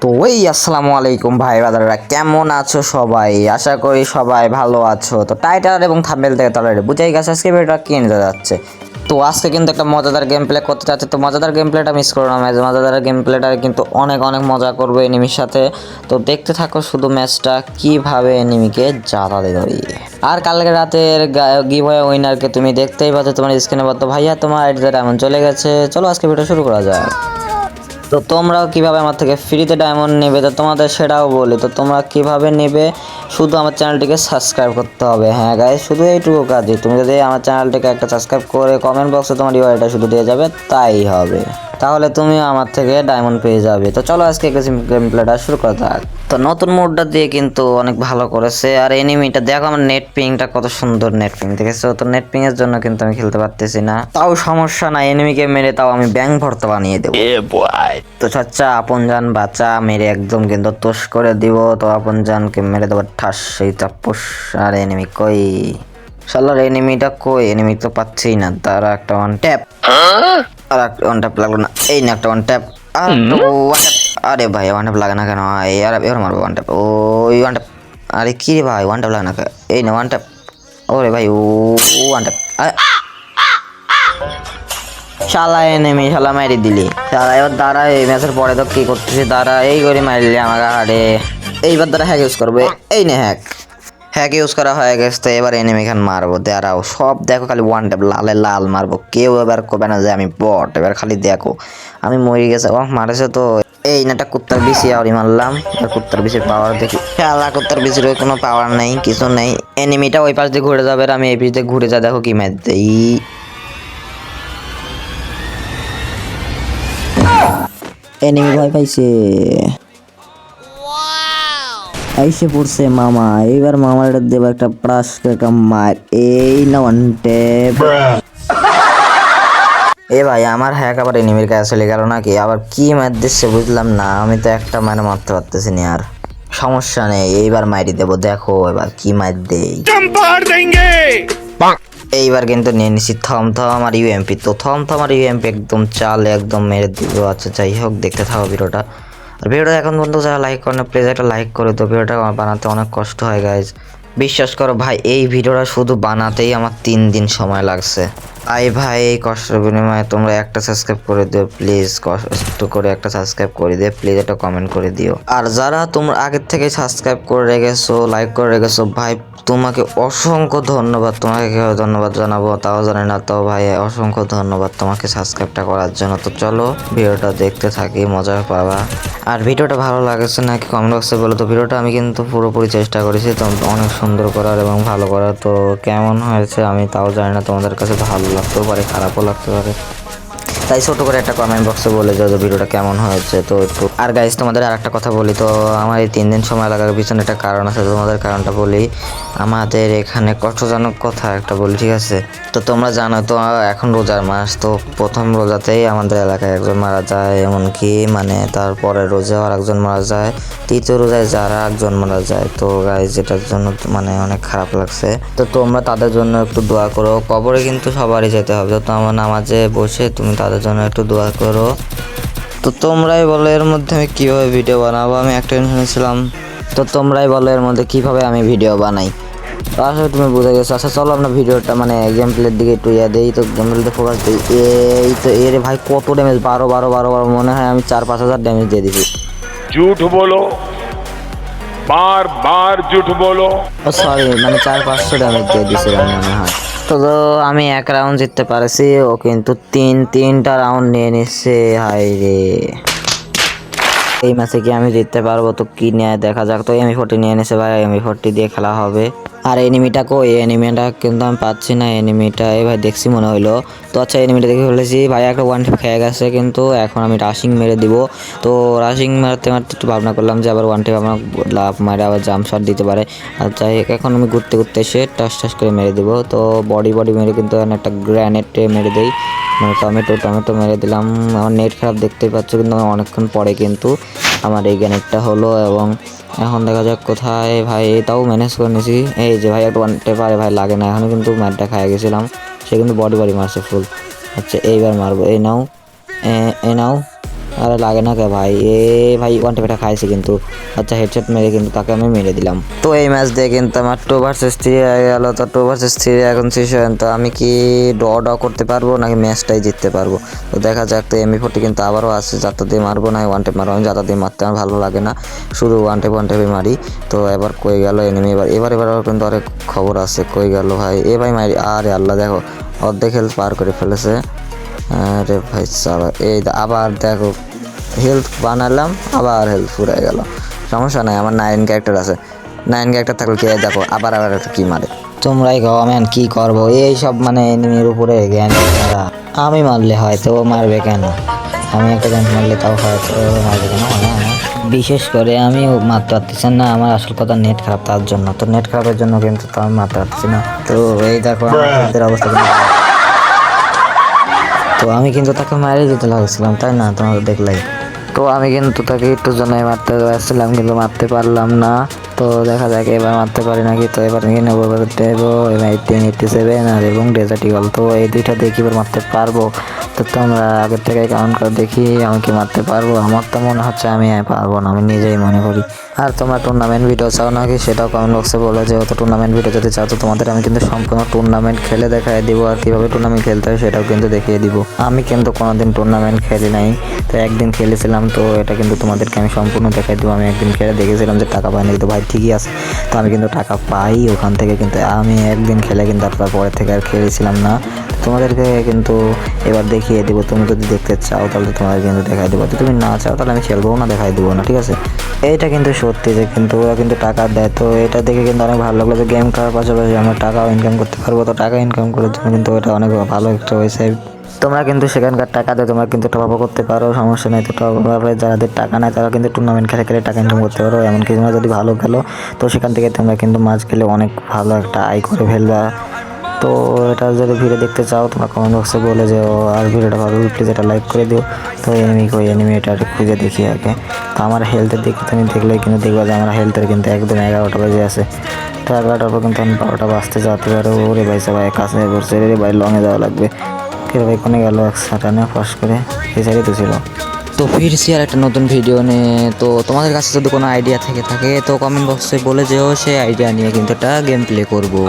তো আসসালামু আলাইকুম ভাই বাদাররা, কেমন আছো সবাই? আশা করি সবাই ভালো আছো। তো টাইটেল এবং থাম্বনেল থেকে তো অলরেডি বুঝেই গেছো আজকে ভিডিওটা কি নিতে যাচ্ছে। তো আজকে কিন্তু একটা মজাদার গেম প্লে করতে যাচ্ছে। তো মজাদার গেম প্লেটা মিস করো না, মজাদার গেম প্লেটা কিন্তু অনেক অনেক মজা করবে এনিমির সাথে। তো দেখতে থাকো শুধু ম্যাচটা কিভাবে এনিমিকে জ্বালা দেবে। আর কালকে রাতের গিভওয়ে উইনারকে তুমি দেখতেই পাচ্ছ তোমার স্ক্রিনে। তো ভাইয়া তোমার আইডিতে ডায়মন্ড চলে গেছে, চলো আজকে ভিডিও শুরু করা যাক। তো তোমরাও কিভাবে আমার থেকে ফ্রিতে ডায়মন্ড নেবে তো তোমাদের সেটাও বলি। তো তোমরা কিভাবে নেবে, শুধু আমার চ্যানেলটিকে সাবস্ক্রাইব করতে হবে। হ্যাঁ গাইস, শুধু এইটুকু কাজই। তুমি যদি আমার চ্যানেলটিকে একটা সাবস্ক্রাইব করে কমেন্ট বক্সে তোমার ইউআইডিটা শুধু দিয়ে যাবে, তাই হবে। তাহলে তুমিও আমার থেকে ডায়মন্ড পেয়ে যাবে। তো চলো আজকে গেম প্লেটা শুরু করা যাক। তো নতুন মোডটা দিয়ে কিন্তু অনেক ভালো করেছে। আর এনিমিটা দেখো, আমার নেট পিংটা কত সুন্দর নেট পিং দেখেছো। তো নেট পিং এর জন্য কিন্তু আমি খেলতে পারতেছি না। তাও সমস্যা নাই, এনিমিকে মেরে তাও আমি ব্যাং ভর্তা বানিয়ে দেবো। তো চাচা আপনজান বাচ্চা মেরে একদম কিন্তু তোষ করে দিব। তো আপনজানকে মেরে দেবো ঠাস, সেই চাপ্পুস। আর এনিমি কই? শালার এনিমিটা কই? এনিমি তো পাচ্ছেই না। তারা একটা ওয়ান ট্যাপ, আর একটা ওয়ান ট্যাপ লাগলো না। এই না একটা ওয়ান ট্যাপ, আর ওয়ান ট্যাপ। আরে ভাই ওয়ান ট্যাপ লাগে না কেন? আর এবার মারবো ওয়ান ট্যাপ। ওই ওয়ান ট্যাপ। আরে কি রে ভাই, ওয়ান ট্যাপ লাগে না কেন? এই না ওয়ান ট্যাপ। ওরে ভাই ও ওয়ান ট্যাপ। শালা এনিমি, শালা মারি দিলি। শালা এবার দাঁড়া, এই ম্যাচের পরে তো কি করতেছি, দাঁড়া এই করে মারলি আমাকে। আরে এইবার দাঁড়া হ্যাক ইউজ করবে। এই নে হ্যাক, হ্যাক ইউজ করা হয়ে গেছে। তো এবার এনিমি খান মারবো, দাঁড়াও। সব দেখো খালি ওয়ান ট্যাপ, লালে লাল মারবো। কেউ এবার কবে না যে আমি বট। এবার খালি দেখো আমি মরে গেছে। ও মারেছে তো। এই নাটা কুত্তার বেশি আউরি মারলাম। আর কুত্তার বেশির পাওয়ার দেখি। শালা কুত্তার বেশির কোনো পাওয়ার নাই, কিছু নেই। এনিমিটা ওই পাশ দিয়ে ঘুরে যাবে, আর আমি এই পাশ দিয়ে ঘুরে যা, দেখো কি ম্যাচ দেই। এনিমি ভয় পাইছে, আইসে পড়ছে মামা। এইবার মামার দেব একটা প্রাস মার। এই না ওয়ান ট্যাপ। এ ভাই আমার হ্যাক আবার এনিমির কাছে চলে গেল নাকি? আবার কি মার দিচ্ছে বুঝলাম না। আমি তো একটা মানে মারতে পারতেছি না। আর সমস্যা নেই, এইবার মারি দেবো। দেখো এবার কি মার দেই। এইবার কিন্তু নিয়ে নিছি থম থম আর ইউএমপি। তো থম থম আর ইউএমপি একদম চাল, একদম মেরে দিব। আচ্ছা যাই হোক, দেখতে থাকো ভিডিওটা। আর ভিডিওটা এখন পর্যন্ত যারা লাইক করে না, প্লিজ একটা লাইক করে। তো ভিডিওটা আমার বানাতে অনেক কষ্ট হয় গাইজ, বিশ্বাস করো ভাই। এই ভিডিওটা শুধু বানাতেই আমার 3 দিন সময় লাগছে। ভাই এই কষ্টের বিনিময়ে তোমরা একটা সাবস্ক্রাইব করে দিও প্লিজ। কষ্ট করে একটা সাবস্ক্রাইব করে দিও প্লিজ, একটা কমেন্ট করে দিও। আর যারা তোমরা আগের থেকে সাবস্ক্রাইব করে রেখেছো, লাইক করে রেখেছো, ভাই তোমাকে অসংখ্য ধন্যবাদ। তোমাকে কীভাবে ধন্যবাদ জানাবো তাও জানি না। তো ভাই অসংখ্য ধন্যবাদ তোমাকে সাবস্ক্রাইবটা করার জন্য। তো চলো ভিডিওটা দেখতে থাকি, মজা পাবা। আর ভিডিওটা ভালো লাগছে নাকি কমেন্ট বক্সে বলো। তো ভিডিওটা আমি কিন্তু পুরোপুরি চেষ্টা করেছি তো অনেক সুন্দর করার এবং ভালো করার। তো কেমন হয়েছে আমি তাও জানি না, তোমাদের কাছে ভালো লাগতেও পারে, খারাপও লাগতে পারে। তাই ছোট করে একটা কমেন্ট বক্সে বলে যাও যে ভিডিওটা কেমন হয়েছে। তো একটু আর গাইজ তোমাদের আর একটা কথা বলি। তো আমার এই 3 দিন সময় লাগার পিছনে একটা কারণ আছে, তোমাদের কারণটা বলি। আমাদের এখানে কষ্টজনক কথা একটা বলি, ঠিক আছে? তো তোমরা জানো তো এখন রোজার মাস। তো প্রথম রোজাতেই আমাদের এলাকায় একজন মারা যায়, এমনকি মানে তারপরে রোজাও আর একজন মারা যায়, তৃতীয় রোজায় যারা একজন মারা যায়। তো গাইজ এটার জন্য মানে অনেক খারাপ লাগছে। তো তোমরা তাদের জন্য একটু দোয়া করো। কবরে কিন্তু সবারই যেতে হবে। তো আমার নামাজে বসে তুমি তাদের জন্য একটু দোয়া করো। তো তোমরাই বলো এর মধ্যে আমি কীভাবে ভিডিও বানাবো, আমি একটা টেনশনে ছিলাম। তো তোমরাই বলো এর মধ্যে কীভাবে আমি ভিডিও বানাই। তো আসলে তুমি বুঝে গেছো। আচ্ছা চলো আমরা ভিডিওটা মানে গেম প্লের দিকে একটু দেই। তো গেম প্লেতে ফোকাস দিই। এই তো এর ভাই কত ড্যামেজ, 12 মনে হয় আমি 4-5 হাজার ড্যামেজ দিয়ে দিছি। झूठ बोलो, बार बार झूठ बोलो। ও সরি, মানে 400-500 ড্যামেজ দিয়ে দিয়েছিলাম মনে হয়। তো আমি এক রাউন্ড জিততে পারছি, ও কিন্তু তিনটা রাউন্ড নিয়ে নিচ্ছে। হাই রে, এই ম্যাচে কি আমি জিততে পারবো? তো কি নিয়ে দেখা যাক। তো M40 নিয়ে নিছে ভাই, M40 দিয়ে খেলা হবে। আর এনিমিটা কই? এনিমিটা কিন্তু আমি পাচ্ছি না। এনিমিটা এই ভাই দেখছি মনে হইলো। তো আচ্ছা এনিমিটা দেখে ফেলেছি ভাই, একটা ওয়ান ট্যাপ খেয়ে গেছে। কিন্তু এখন আমি রাশিং মেরে দিব। তো রাশিং মারতে মারতে একটু ভাবনা করলাম যে আবার ওয়ান ট্যাপ আমার লাভ মারে আবার জাম্প শট দিতে পারে। আর যাই হোক এখন আমি ঘুরতে ঘুরতে এসে টাস টাস করে মেরে দেবো। তো বডি মেরে কিন্তু একটা গ্র্যানেড মেরে দেই, মানে টমেটো মেরে দিলাম। আমার নেট খারাপ দেখতেই পাচ্ছ, কিন্তু অনেকক্ষণ পরে কিন্তু আমার এই গ্রেনেডটা হলো। এবং এখন দেখা যাক কোথায় ভাই, তাও ম্যানেজ করে নিয়েছি। এই যে ভাই একটা ওয়ান টেপারে ভাই লাগে না, এখন কিন্তু ম্যাটটা খাইয়ে গেছিলাম। সে কিন্তু বডি মারছে ফুল। আচ্ছা এইবার মারবো। এই নাও, এই নাও। আরে লাগে না কে ভাই, এ ভাই ওয়ান টেপটা খাইছে কিন্তু, আচ্ছা হেডশট মেরে কিন্তু তাকে আমি মেরে দিলাম। তো এই ম্যাচ দিয়ে কিন্তু আমার 2 vs 3 হয়ে গেল। তো 2 vs 3 এখন সিচুয়েশন, তো আমি কি ড্র করতে পারবো নাকি ম্যাচটাই জিততে পারবো? তো দেখা যাক। তো এমবি40 কিন্তু আবারও আছে, যাতা দিয়ে মারবো না ওয়ান টেপ মারবো, আমি যাতা দিয়ে মারতে আমার ভালো লাগে না, শুধু ওয়ান টেপে মারি। তো এবার কই গেল এনিমি, এবার কিন্তু অনেক খবর আছে, কই গেল ভাই, এ ভাই মারি, আরে আল্লাহ দেখো অর্ধেক হেলথ পার করে ফেলেছে। আরে ভাই সাবা, এই আবার দেখো হেলথ বানালাম, আবার হেলথ ফুরাই গেল। সমস্যা নাই, আমার 9 ক্যারেক্টার আছে, 9 ক্যারেক্টার থাকলে কি দেখো আবার একটা কি মারে। তোমরাই গাও ম্যান, কি করবো এই সব মানে এনিমির উপরে জ্ঞান, আমি মারলে হয়তো মারবে কেন, আমি একটা জ্ঞান মারলে তাও হয়তো মারবে কেন, মানে বিশেষ করে আমি মারতে পারতেছি না, আমার আসল কথা নেট খারাপ, তার জন্য। তো নেট খারাপের জন্য কিন্তু তো আমি মারতে পারতেছি না। তো এই দেখো আমাদের অবস্থা কিন্তু। তো আমি কিন্তু তাকে মারিয়ে দিতে লাগছিলাম, তাই না, তোমরা দেখলাই। তো আমি কিন্তু তাকে একটু জন্য মারতে যাচ্ছিলাম কিন্তু মারতে পারলাম না। তো দেখা যাক এবার মারতে পারি নাকি। তো এবার নিয়ে নেবো দেবো এবার 1887 আর এবং ডেজার্ট ইগল, তো এই দুইটা দেখি এবার মারতে পারবো। তো তোমরা আগের থেকে কাউন্ট করে দেখি আমি কি মারতে পারবো। আমার তো মনে হচ্ছে আমি পারবো না, আমি নিজেই মনে করি। আর তোমরা টুর্নামেন্ট ভিডিও চাও নাকি সেটাও কমেন্ট বক্সে বলে যে, তো টুর্নামেন্ট ভিডিও যদি চাও তো তোমাদের আমি কিন্তু সম্পূর্ণ টুর্নামেন্ট খেলে দেখাই দিব, আর কীভাবে টুর্নামেন্ট খেলতে হয় সেটাও কিন্তু দেখিয়ে দিব। আমি কিন্তু কোনোদিন টুর্নামেন্ট খেলি নাই, তো একদিন খেলেছিলাম, তো এটা কিন্তু তোমাদেরকে আমি সম্পূর্ণ দেখাই দেবো। আমি একদিন খেলে দেখেছিলাম যে টাকা পাই নাকি, তো ভাই ঠিকই আছে, তো আমি কিন্তু টাকা পাই ওখান থেকে, কিন্তু আমি একদিন খেলে কিন্তু তারপরে থেকে আর খেলেছিলাম না। তোমাদেরকে কিন্তু এবার দেখিয়ে দেবো, তুমি যদি দেখতে চাও তাহলে তোমাদের কিন্তু দেখাই দেবো, যদি তুমি না চাও তাহলে আমি খেলবো না, দেখাই দেবো না, ঠিক আছে। এইটা কিন্তু সত্যি যে কিন্তু ওরা কিন্তু টাকা দেয়, তো এটা দেখে কিন্তু অনেক ভালো লাগলো যে গেম খেলার পাশাপাশি আমরা টাকাও ইনকাম করতে পারবো। তো টাকা ইনকাম করার জন্য কিন্তু এটা অনেক ভালো একটা ওয়েবসাইট। তোমরা কিন্তু সেখানকার টাকা দিয়ে তোমরা কিন্তু টপ আপ করতে পারো, সমস্যা নেই। তো টপ আপে যাদের টাকা নেয় তারা কিন্তু টুর্নামেন্ট খেলে খেলে টাকা ইনকাম করতে পারো। এমনকি তোমরা যদি ভালো খেলো তো সেখান থেকে তোমরা কিন্তু ম্যাচ খেলে অনেক ভালো একটা আয় করে ফেলবা। তো এটা যদি ভিডিও দেখতে চাও তোমরা কমেন্ট বক্সে বলে যে আর ভিডিওটা ভালো প্লিজ এটা লাইক করে দিও। তো এনিমি এটা খুঁজে দেখি আগে। তো আমার হেলথের দিকে তুমি দেখলেই কিন্তু দেখবা যে আমার হেলথের কিন্তু একদম 11টা বাজে আছে। তো 11টার পর কিন্তু আমি 12টা বাজতে যাতে পারো। ওরে ভাই সবাই কাছে পড়ছে রে ভাই, লঙে যাওয়া লাগবে। কে ভাই কোনে গেল একসাথে না ফাঁস করে, এই সাইডে তো ছিল। তো ফিরছি আর একটা নতুন ভিডিও নিয়ে। তো তোমাদের কাছে যদি কোনো আইডিয়া থেকে থাকে তো কমেন্ট বক্সে বলে যেও, সেই আইডিয়া নিয়ে কিন্তু একটা গেম প্লে করবো।